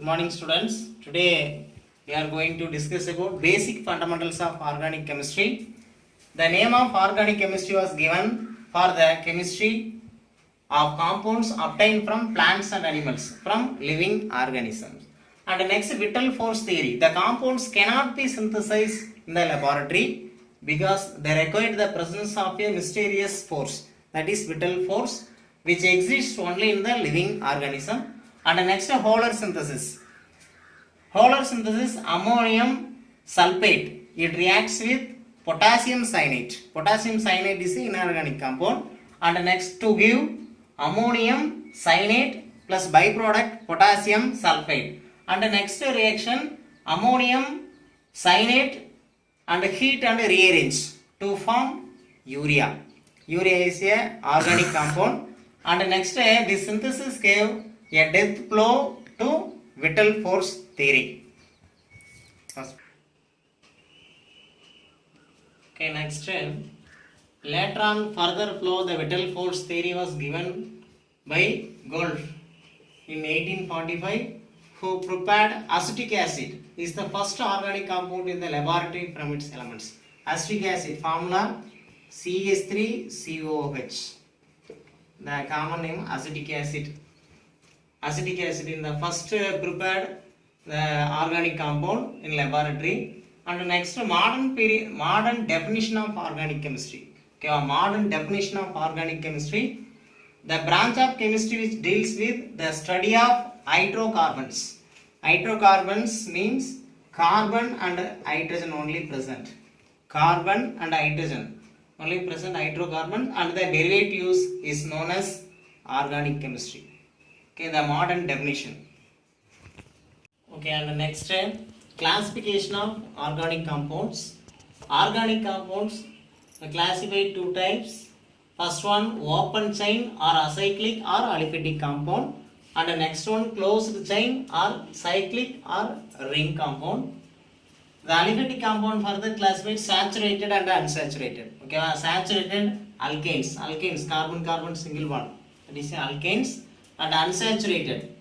morning students. Today we are going to discuss about basic fundamentals of organic chemistry. The name of organic chemistry was given for the chemistry of compounds obtained from plants and animals, from living organisms. And the next, vital force theory. The compounds cannot be synthesized in the laboratory because they require the presence of a mysterious force, that is vital force, which exists only in the living organism. And the next, Holler synthesis. Holler synthesis, ammonium sulfate. It reacts with potassium cyanide. Potassium cyanide is an inorganic compound. And the next, to give ammonium cyanide plus byproduct potassium sulfate. And the next reaction, ammonium cyanide and heat and rearrange to form urea. Urea is a organic compound. And the next, this synthesis gave a death blow to vital force theory. Okay, next, later on further flow the vital force theory was given by Gould in 1845, who prepared acetic acid is the first organic compound in the laboratory from its elements. Acetic acid formula CH3COOH, the common name acetic acid. Acetic acid in the first prepared the organic compound in laboratory. And next, modern definition of organic chemistry. Okay, a modern definition of organic chemistry, the branch of chemistry which deals with the study of hydrocarbons. Hydrocarbons means carbon and hydrogen only present. Carbon and hydrogen only present hydrocarbon, and the derivatives is known as organic chemistry. Okay, the modern definition. Okay, and the next, classification of organic compounds. Organic compounds are classified two types. First one, open chain or acyclic or aliphatic compound, and the next one, closed chain or cyclic or ring compound. The aliphatic compound further classified saturated and unsaturated. Okay, saturated alkanes, carbon single bond, that is alkanes. And unsaturated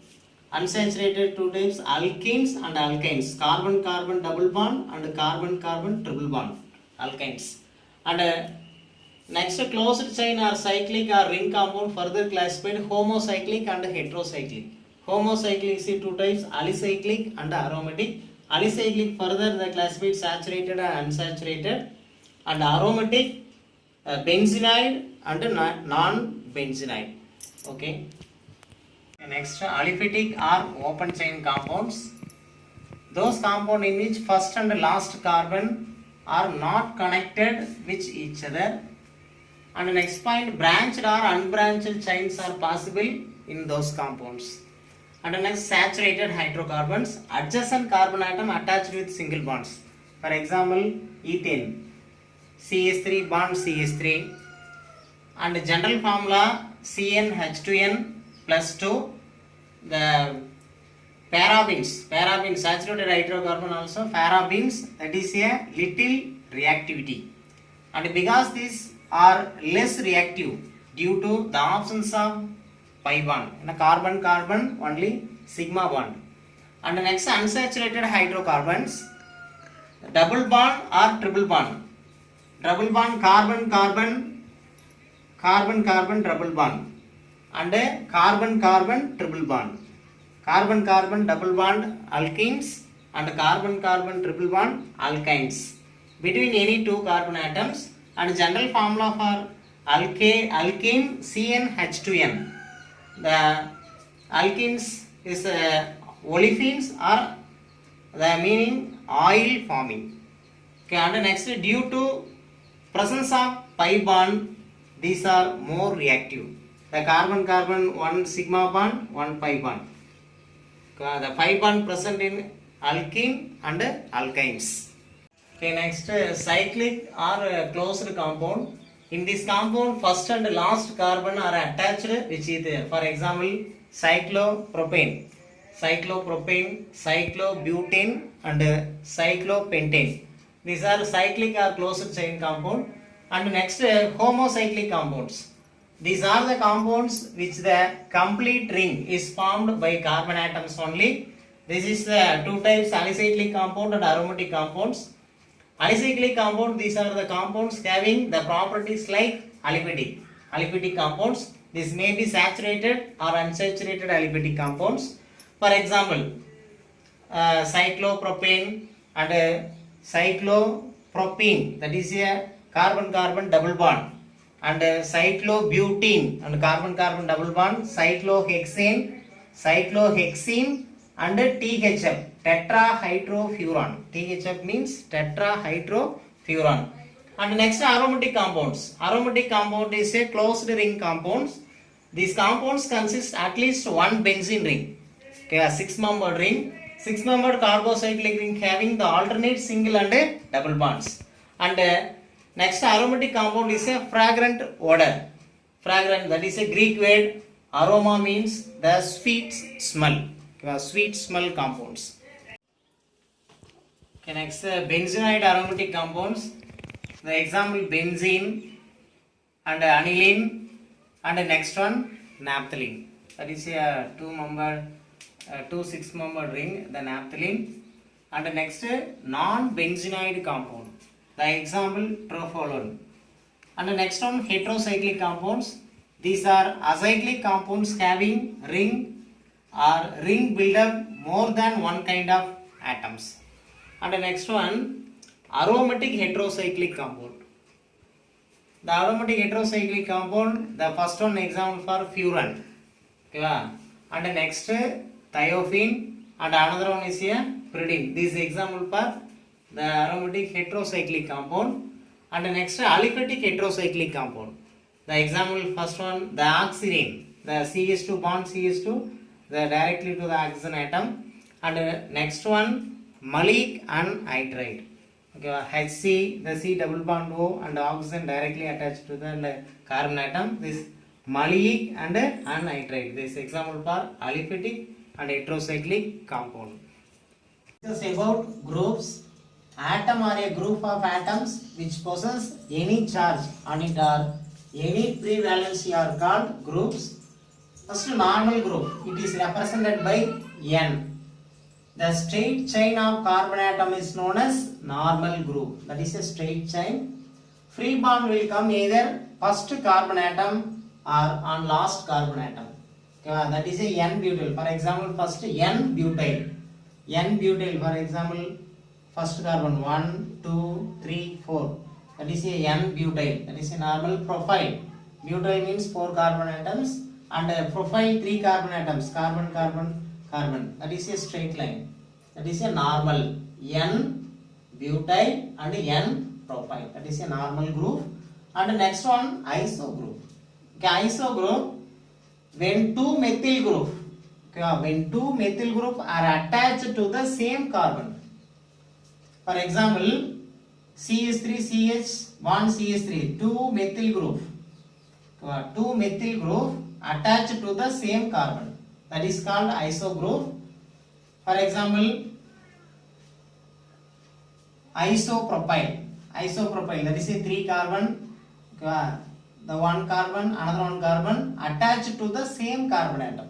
two types, alkenes and alkynes, carbon double bond and carbon triple bond, alkynes. And next, closed chain or cyclic or ring compound further classified homocyclic and heterocyclic. Homocyclic is two types, alicyclic and aromatic. Alicyclic further they classified saturated and unsaturated, and aromatic benzenoid and non-benzenoid. Okay. Next, aliphatic or open chain compounds. Those compounds in which first and last carbon are not connected with each other. And next point, branched or unbranched chains are possible in those compounds. And next, saturated hydrocarbons, adjacent carbon atom attached with single bonds. For example, ethane, CH3 bond CH3, and general formula CnH2n plus 2. The parabens, saturated hydrocarbon also, parabens, that is a little reactivity. And because these are less reactive due to the absence of pi bond, in a carbon only sigma bond. And the next, unsaturated hydrocarbons, double bond or triple bond. Double bond, carbon double bond, and carbon triple bond. Carbon double bond alkenes and carbon triple bond alkynes between any two carbon atoms. And general formula for alkane CnH2n. The alkenes is olefins, or the meaning oil forming. Okay, and next, due to presence of pi bond, these are more reactive. The carbon one sigma bond, one pi bond. The pi bond present in alkene and alkynes. Okay, next, cyclic or closed compound. In this compound, first and last carbon are attached with each other. For example, cyclopropane, cyclobutane and cyclopentane. These are cyclic or closed chain compound. And next, homocyclic compounds. These are the compounds which the complete ring is formed by carbon atoms only. This is the two types alicyclic compound and aromatic compounds. Alicyclic compound, these are the compounds having the properties like aliphatic. Aliphatic compounds, this may be saturated or unsaturated aliphatic compounds. For example, cyclopropane and cyclopropene, that is a carbon-carbon double bond, and cyclobutene and carbon-carbon double bond, cyclohexene and THF, tetrahydrofuran. THF means tetrahydrofuran. And next, aromatic compounds. Aromatic compound is a closed ring compounds. These compounds consist at least one benzene ring. Okay, a 6-membered ring. 6-membered carbocyclic ring having the alternate single and double bonds. And next aromatic compound is a fragrant odor. Fragrant, that is a Greek word. Aroma means the sweet smell. Okay, sweet smell compounds. Okay, next benzoate aromatic compounds. The example benzene and aniline, and next one naphthalene. That is a 6-membered ring, the naphthalene. And next non-benzoate compound. The example trophylone. And the next one heterocyclic compounds. These are acyclic compounds having ring or ring buildup more than one kind of atoms. And the next one aromatic heterocyclic compound. The aromatic heterocyclic compound, the first one example for furan. Okay, and the next thiophene, and another one is here pyridine. This is example for the aromatic heterocyclic compound. And the next aliphatic heterocyclic compound. The example first one, the oxirane, the CH2 bond CH2, the directly to the oxygen atom. And next one malic anhydride. Okay, HC, the C double bond O and oxygen directly attached to the carbon atom. This malic and anhydride. This example for aliphatic and heterocyclic compound. This is about groups. Atom are a group of atoms which possess any charge on it or any free valency are called groups. First, normal group. It is represented by N. The straight chain of carbon atom is known as normal group. That is a straight chain. Free bond will come either first carbon atom or on last carbon atom. Okay, that is a N-butyl. For example, first N-butyl. N-butyl, for example, first carbon 1, 2, 3, 4. That is a N-butyl. That is a normal profile. Butyl means 4 carbon atoms, and profile 3 carbon atoms. Carbon, carbon, carbon. That is a straight line. That is a normal N-butyl and N-profile. That is a normal group. And the next one iso group. Okay, iso group, when two methyl group, okay, when two methyl group are attached to the same carbon. For example, CH3CH1CH3, two methyl group. Two methyl group attached to the same carbon. That is called iso group. For example, isopropyl. Isopropyl, that is a 3 carbon. The one carbon, another one carbon attached to the same carbon atom.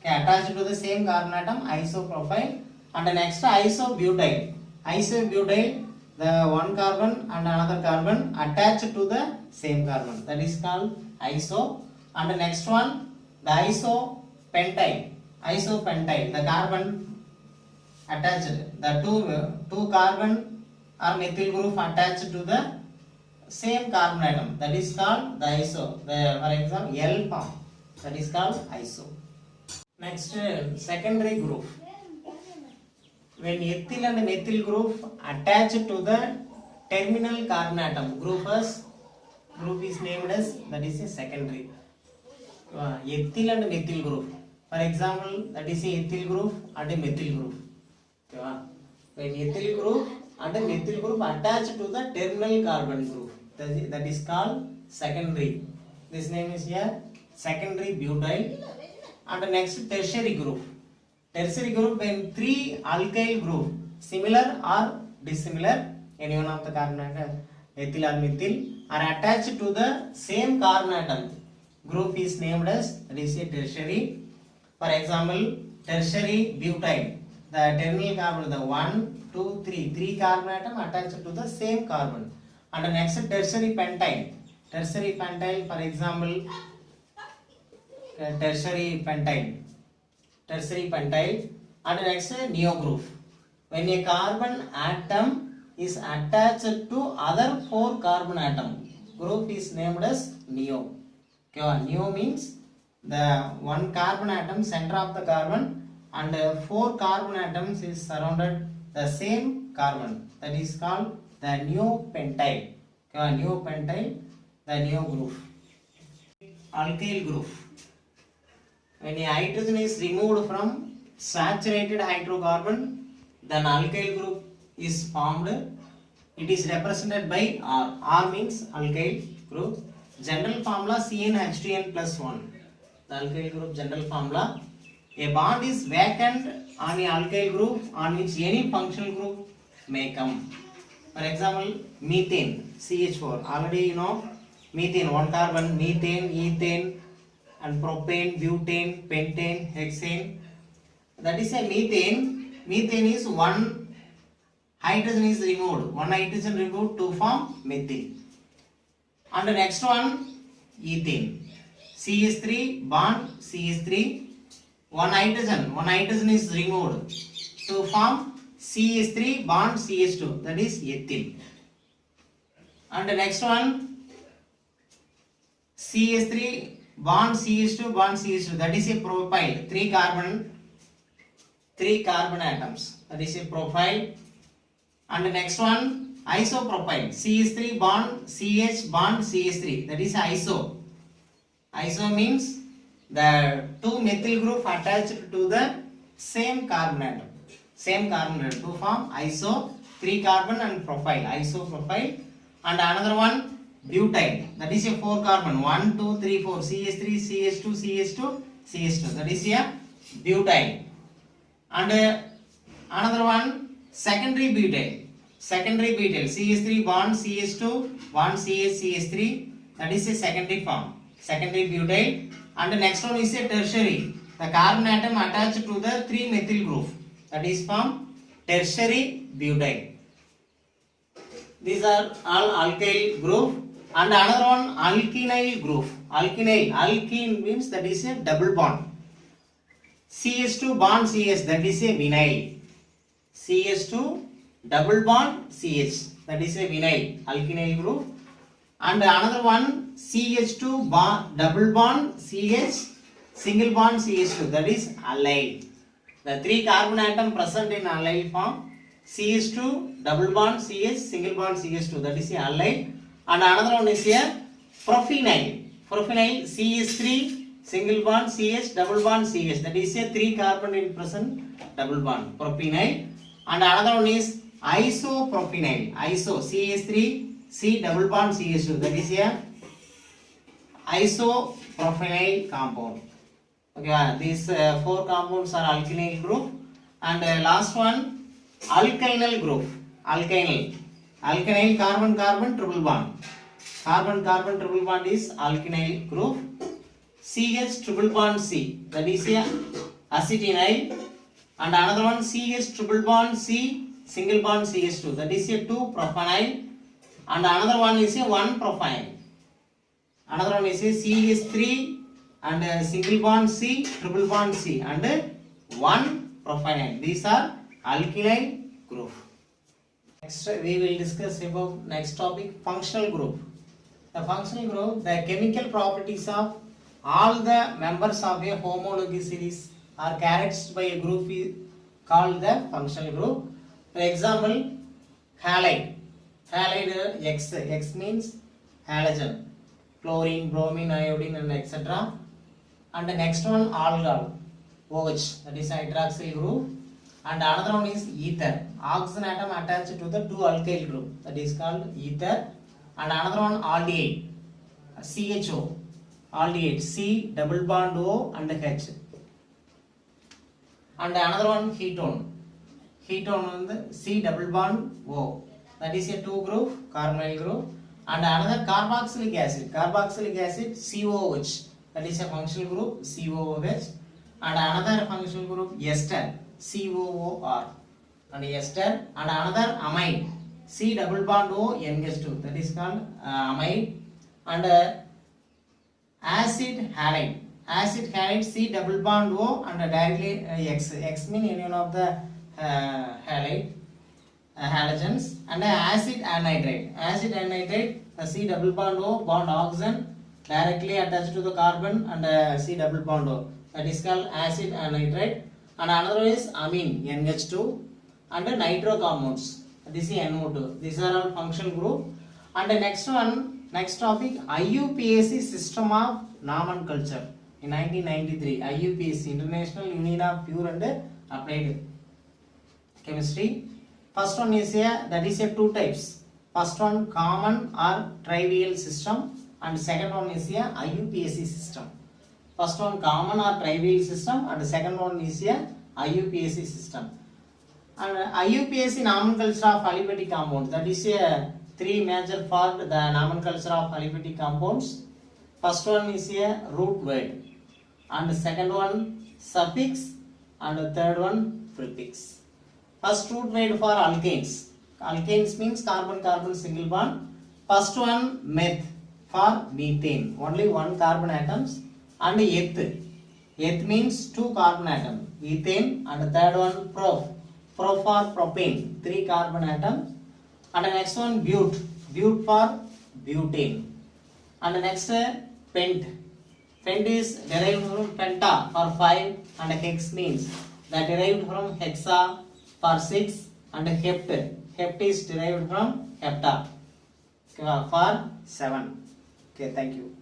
Okay, attached to the same carbon atom, isopropyl. And the next isobutyl. Isobutyl, the one carbon and another carbon attached to the same carbon. That is called iso. And the next one, the isopentyl. Isopentyl, the carbon attached, the two carbon or methyl group attached to the same carbon atom. That is called the iso. For example, L form. That is called iso. Next, secondary group. When ethyl and methyl group attached to the terminal carbon atom, group is named as, that is a secondary. Ethyl and methyl group. For example, that is a ethyl group and a methyl group. When ethyl group and a methyl group attached to the terminal carbon group, that is called secondary. This name is here secondary butyl. And the next, tertiary group. Tertiary group, when 3 alkyl group similar or dissimilar, any one of the carbon atom, ethyl or methyl, are attached to the same carbon atom, group is named as, that is a tertiary. For example, tertiary butyl. the terminal carbon, the 1, 2, 3, 3 carbon atom attached to the same carbon. And the next tertiary pentyl. Tertiary pentyl, for example, tertiary pentyl. Tertiary pentyl. And the next neo group. When a carbon atom is attached to other 4 carbon atom, group is named as neo. Okay, neo means the 1 carbon atom center of the carbon and 4 carbon atoms is surrounded the same carbon. That is called the neopentyl. Okay, neopentyl, the neo group. Alkyl group. When a hydrogen is removed from saturated hydrocarbon, then alkyl group is formed. It is represented by R. R means alkyl group. General formula CnH2n plus 1. The alkyl group general formula. A bond is vacant on a alkyl group on which any functional group may come. For example, methane, CH4. Already you know methane, 1 carbon, methane, ethane, and propane, butane, pentane, hexane. That is a methane. Methane is 1 hydrogen is removed. 1 hydrogen removed to form methyl. And the next one, ethane. CH3 bond CH3. 1 hydrogen is removed to form CH3 bond CH2. That is ethyl. And the next one, CH3 bond CH2 bond CH2. That is a propyl. 3 carbon atoms. That is a propyl. And the next one, isopropyl. CH3 bond CH bond CH3. That is iso. Iso means the 2 methyl group attached to the same carbon atom. Same carbon atom to form iso, 3 carbon and propyl. Isopropyl. And another one, butyl. That is a 4 carbon. 1, 2, 3, 4. CH3, CH2, CH2, CH2. That is a butyl. And another one, secondary butyl. Secondary butyl. CH3 bond CH2 bond CH CH3. That is a secondary form. Secondary butyl. And the next one is a tertiary. The carbon atom attached to the 3 methyl group. That is form tertiary butyl. These are all alkyl group. And another one, alkenyl group. Alkenyl. Alkene means that is a double bond. CH2 bond CH. That is a vinyl. CH2 double bond CH. That is a vinyl. Alkenyl group. And another one, CH2 bond, double bond CH, single bond CH2. That is allyl. The 3 carbon atom present in allyl form. CH2 double bond CH, single bond CH2. That is a allyl. And another one is a prophenyl. Prophenyl CH3 single bond CH, double bond CH. That is a 3 carbon in present double bond. Prophenyl. And another one is isoprophenyl. Iso CH3 C double bond CH2. That is a isoprophenyl compound. Okay, these 4 compounds are alkenyl group. And last one, alkynyl group. Alkynyl. Alkynyl carbon carbon triple bond. Carbon carbon triple bond is alkynyl group. CH triple bond C. That is a acetynyl. And another one, CH triple bond C single bond CH2. That is a 2 propanol. And another one is a 1 propyl. Another one is a CH3 and single bond C, triple bond C, and 1 propyl. These are alkynyl group. Next we will discuss about next topic, functional group. The functional group, the chemical properties of all the members of a homology series are characterized by a group called the functional group. For example, halide. Halide X. X means halogen. Chlorine, bromine, iodine, and etc. And the next one, algal. OH. That is hydroxyl group. And another one is ether. Oxygen atom attached to the 2 alkyl group. That is called ether. And another one, aldehyde. CHO. Aldehyde. C double bond O and H. And another one, ketone. Ketone is C double bond O. That is a 2 group, carbonyl group. And another carboxylic acid. Carboxylic acid COOH. That is a functional group COOH. And another functional group ester. COOR and ester, and another amide C double bond O NH2, that is called amide, and acid halide. Acid halide C double bond O and directly X mean any one of the halide halogens, and acid anhydride. Acid anhydride C double bond O bond oxygen directly attached to the carbon and C double bond O, that is called acid anhydride, and another is amine NH2 and nitro compounds, this is NO2. These are all functional group. And the next topic, IUPAC system of nomenclature in 1993. IUPAC, International Union of Pure and Applied Chemistry. First one is that is two types. First one common or trivial system, and second one is IUPAC system. First one common or trivial system, and the second one is IUPAC system. And IUPAC nomenclature of aliphatic compounds, that is three major part the nomenclature of aliphatic compounds. First one is root word, and the second one suffix, and the third one prefix. First root word for alkanes. Alkanes means carbon carbon single bond. First one meth for methane, only one carbon atoms, and eth. Eth means two carbon atom, ethane, and the third one prop for propane, 3 carbon atoms, and the next one bute for butane, and the next pent. Pent is derived from penta for 5, and hex means that derived from hexa for 6, and hept is derived from hepta for 7. Okay, thank you.